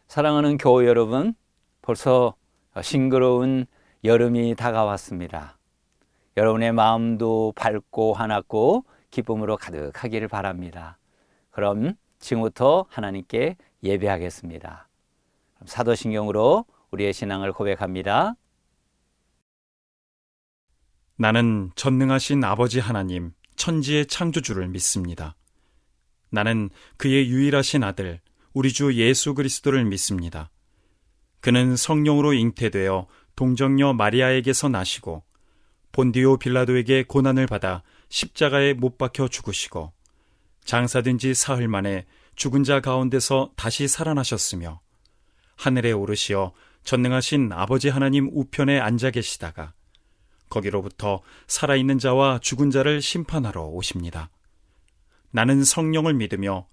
사랑하는 교회 여러분, 벌써 싱그러운 여름이 다가왔습니다. 여러분의 마음도 밝고 화났고 기쁨으로 가득하기를 바랍니다. 그럼 지금부터 하나님께 예배하겠습니다. 사도신경으로 우리의 신앙을 고백합니다. 나는 전능하신 아버지 하나님, 천지의 창조주를 믿습니다. 나는 그의 유일하신 아들, 우리 주 예수 그리스도를 믿습니다. 그는 성령으로 잉태되어 동정녀 마리아에게서 나시고 본디오 빌라도에게 고난을 받아 십자가에 못 박혀 죽으시고 장사된 지 사흘 만에 죽은 자 가운데서 다시 살아나셨으며 하늘에 오르시어 전능하신 아버지 하나님 우편에 앉아 계시다가 거기로부터 살아있는 자와 죽은 자를 심판하러 오십니다. 나는 성령을 믿으며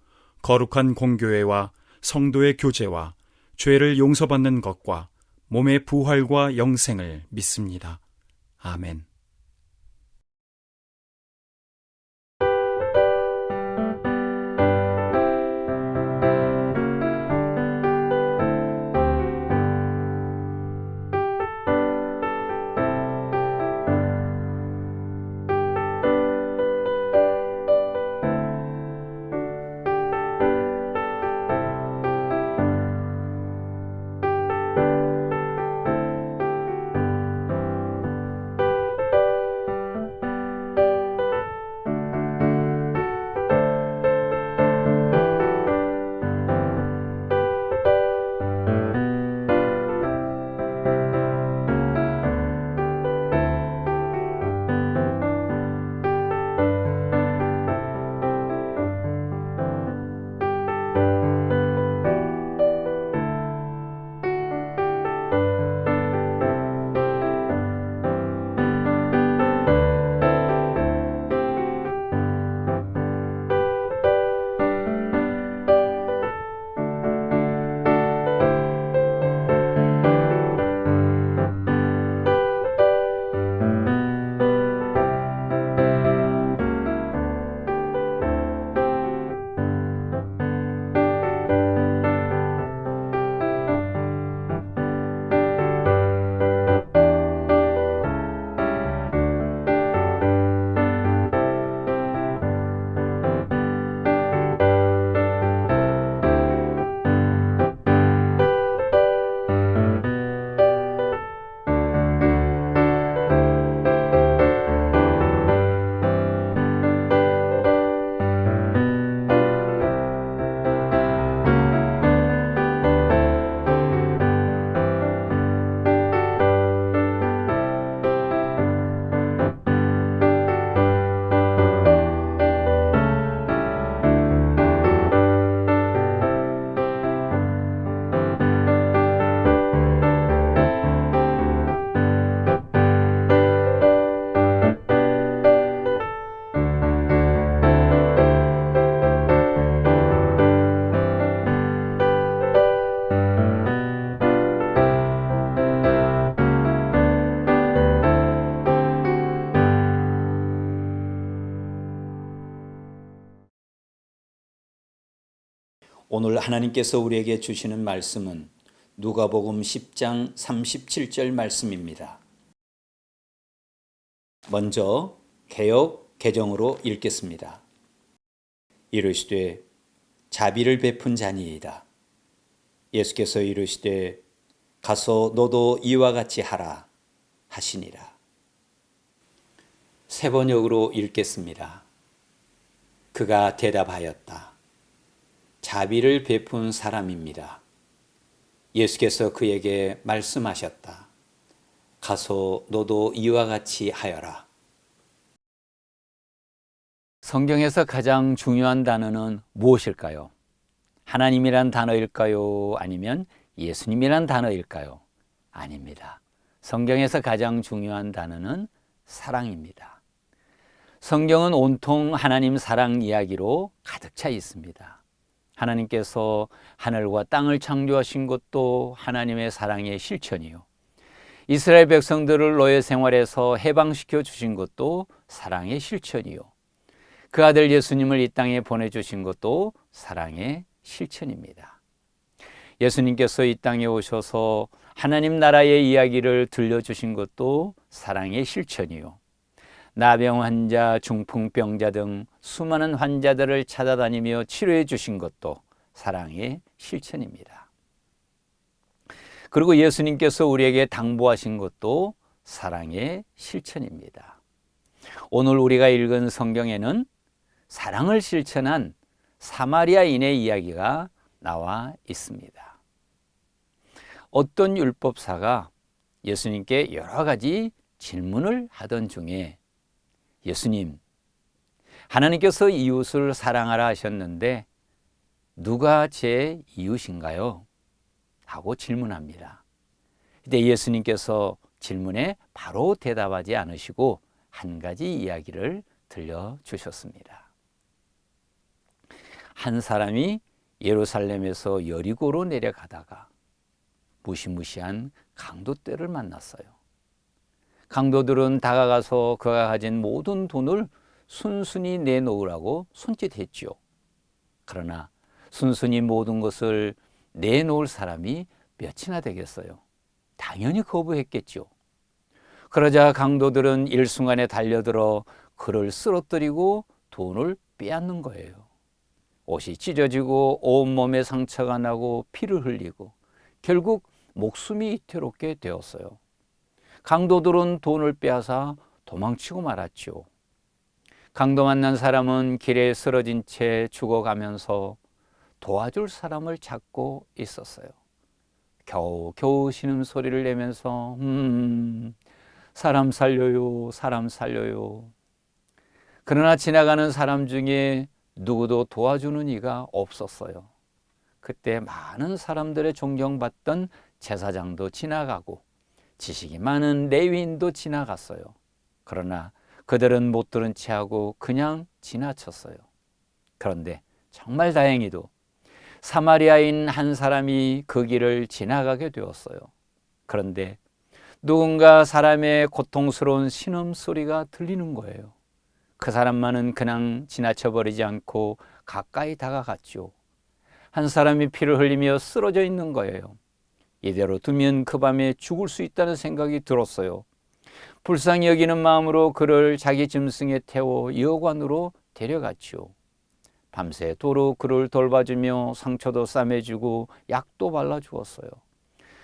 거룩한 공교회와 성도의 교제와 죄를 용서받는 것과 몸의 부활과 영생을 믿습니다. 아멘. 오늘 하나님께서 우리에게 주시는 말씀은 누가복음 10장 37절 말씀입니다. 먼저 개역 개정으로 읽겠습니다. 이르시되 자비를 베푼 자니이다. 예수께서 이르시되 가서 너도 이와 같이 하라 하시니라. 세 번역으로 읽겠습니다. 그가 대답하였다. 자비를 베푼 사람입니다. 예수께서 그에게 말씀하셨다. 가서 너도 이와 같이 하여라. 성경에서 가장 중요한 단어는 무엇일까요? 하나님이란 단어일까요? 아니면 예수님이란 단어일까요? 아닙니다. 성경에서 가장 중요한 단어는 사랑입니다. 성경은 온통 하나님 사랑 이야기로 가득 차 있습니다. 하나님께서 하늘과 땅을 창조하신 것도 하나님의 사랑의 실천이요. 이스라엘 백성들을 노예 생활에서 해방시켜 주신 것도 사랑의 실천이요. 그 아들 예수님을 이 땅에 보내주신 것도 사랑의 실천입니다. 예수님께서 이 땅에 오셔서 하나님 나라의 이야기를 들려주신 것도 사랑의 실천이요. 나병 환자, 중풍병자 등 수많은 환자들을 찾아다니며 치료해 주신 것도 사랑의 실천입니다. 그리고 예수님께서 우리에게 당부하신 것도 사랑의 실천입니다. 오늘 우리가 읽은 성경에는 사랑을 실천한 사마리아인의 이야기가 나와 있습니다. 어떤 율법사가 예수님께 여러 가지 질문을 하던 중에 예수님, 하나님께서 이웃을 사랑하라 하셨는데 누가 제 이웃인가요? 하고 질문합니다. 그때 예수님께서 질문에 바로 대답하지 않으시고 한 가지 이야기를 들려주셨습니다. 한 사람이 예루살렘에서 여리고로 내려가다가 무시무시한 강도떼를 만났어요. 강도들은 다가가서 그가 가진 모든 돈을 순순히 내놓으라고 손짓했지요. 그러나 순순히 모든 것을 내놓을 사람이 몇이나 되겠어요? 당연히 거부했겠죠. 그러자 강도들은 일순간에 달려들어 그를 쓰러뜨리고 돈을 빼앗는 거예요. 옷이 찢어지고 온몸에 상처가 나고 피를 흘리고 결국 목숨이 위태롭게 되었어요. 강도들은 돈을 빼앗아 도망치고 말았죠. 강도 만난 사람은 길에 쓰러진 채 죽어가면서 도와줄 사람을 찾고 있었어요. 겨우 신음소리를 내면서 사람 살려요, 사람 살려요. 그러나 지나가는 사람 중에 누구도 도와주는 이가 없었어요. 그때 많은 사람들의 존경받던 제사장도 지나가고 지식이 많은 레위인도 지나갔어요. 그러나 그들은 못 들은 채 하고 그냥 지나쳤어요. 그런데 정말 다행히도 사마리아인 한 사람이 그 길을 지나가게 되었어요. 그런데 누군가 사람의 고통스러운 신음소리가 들리는 거예요. 그 사람만은 그냥 지나쳐버리지 않고 가까이 다가갔죠. 한 사람이 피를 흘리며 쓰러져 있는 거예요. 이대로 두면 그 밤에 죽을 수 있다는 생각이 들었어요. 불쌍히 여기는 마음으로 그를 자기 짐승에 태워 여관으로 데려갔죠. 밤새도록 그를 돌봐주며 상처도 싸매주고 약도 발라주었어요.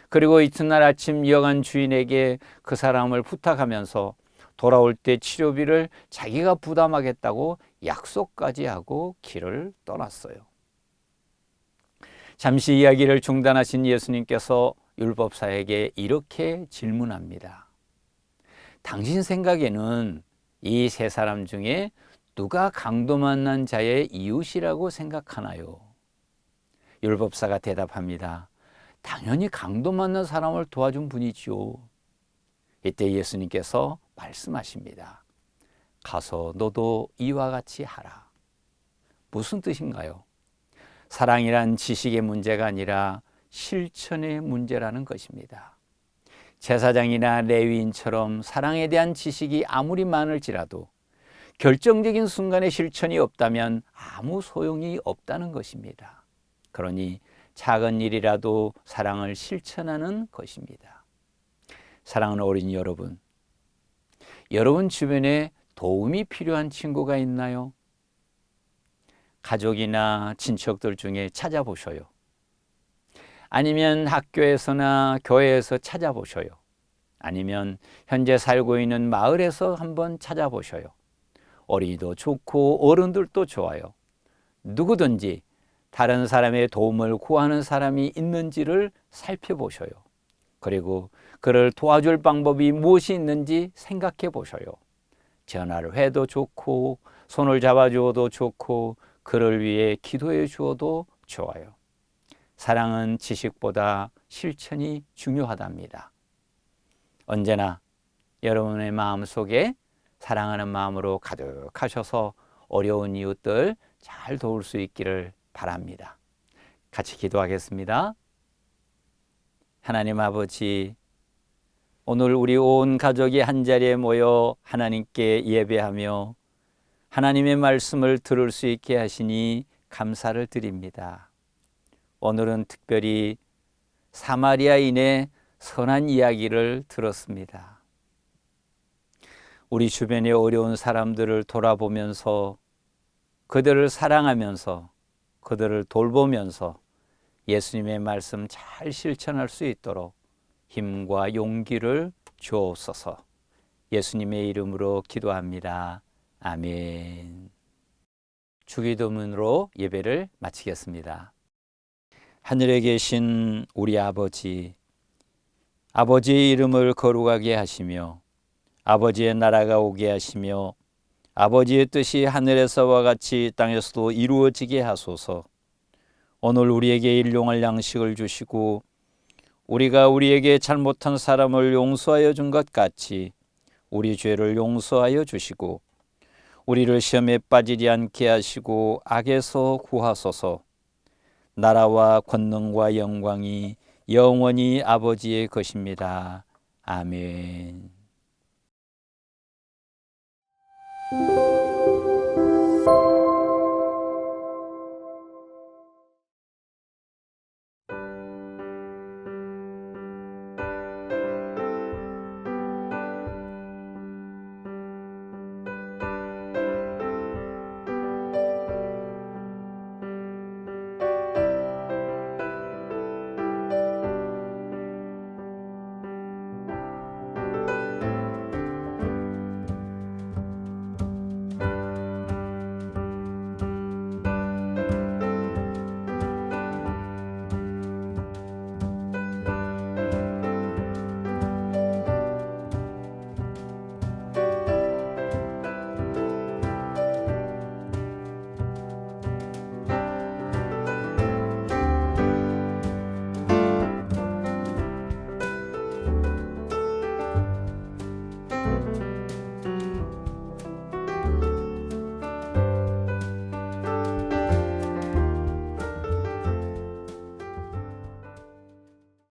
그리고 이튿날 아침 여관 주인에게 그 사람을 부탁하면서 돌아올 때 치료비를 자기가 부담하겠다고 약속까지 하고 길을 떠났어요. 잠시 이야기를 중단하신 예수님께서 율법사에게 이렇게 질문합니다. 당신 생각에는 이 세 사람 중에 누가 강도 만난 자의 이웃이라고 생각하나요? 율법사가 대답합니다. 당연히 강도 만난 사람을 도와준 분이지요. 이때 예수님께서 말씀하십니다. 가서 너도 이와 같이 하라. 무슨 뜻인가요? 사랑이란 지식의 문제가 아니라 실천의 문제라는 것입니다. 제사장이나 레위인처럼 사랑에 대한 지식이 아무리 많을지라도 결정적인 순간에 실천이 없다면 아무 소용이 없다는 것입니다. 그러니 작은 일이라도 사랑을 실천하는 것입니다. 사랑하는 어린이 여러분, 여러분 주변에 도움이 필요한 친구가 있나요? 가족이나 친척들 중에 찾아보셔요. 아니면 학교에서나 교회에서 찾아보셔요. 아니면 현재 살고 있는 마을에서 한번 찾아보셔요. 어린이도 좋고 어른들도 좋아요. 누구든지 다른 사람의 도움을 구하는 사람이 있는지를 살펴보셔요. 그리고 그를 도와줄 방법이 무엇이 있는지 생각해 보셔요. 전화를 해도 좋고 손을 잡아주어도 좋고 그를 위해 기도해 주어도 좋아요. 사랑은 지식보다 실천이 중요하답니다. 언제나 여러분의 마음속에 사랑하는 마음으로 가득하셔서 어려운 이웃들 잘 도울 수 있기를 바랍니다. 같이 기도하겠습니다. 하나님 아버지, 오늘 우리 온 가족이 한자리에 모여 하나님께 예배하며 하나님의 말씀을 들을 수 있게 하시니 감사를 드립니다. 오늘은 특별히 사마리아인의 선한 이야기를 들었습니다. 우리 주변의 어려운 사람들을 돌아보면서 그들을 사랑하면서 그들을 돌보면서 예수님의 말씀 잘 실천할 수 있도록 힘과 용기를 주옵소서. 예수님의 이름으로 기도합니다. 아멘. 주기도문으로 예배를 마치겠습니다. 하늘에 계신 우리 아버지, 아버지의 이름을 거룩하게 하시며 아버지의 나라가 오게 하시며 아버지의 뜻이 하늘에서와 같이 땅에서도 이루어지게 하소서. 오늘 우리에게 일용할 양식을 주시고 우리가 우리에게 잘못한 사람을 용서하여 준 것 같이 우리 죄를 용서하여 주시고 우리를 시험에 빠지지 않게 하시고 악에서 구하소서. 나라와 권능과 영광이 영원히 아버지의 것입니다. 아멘.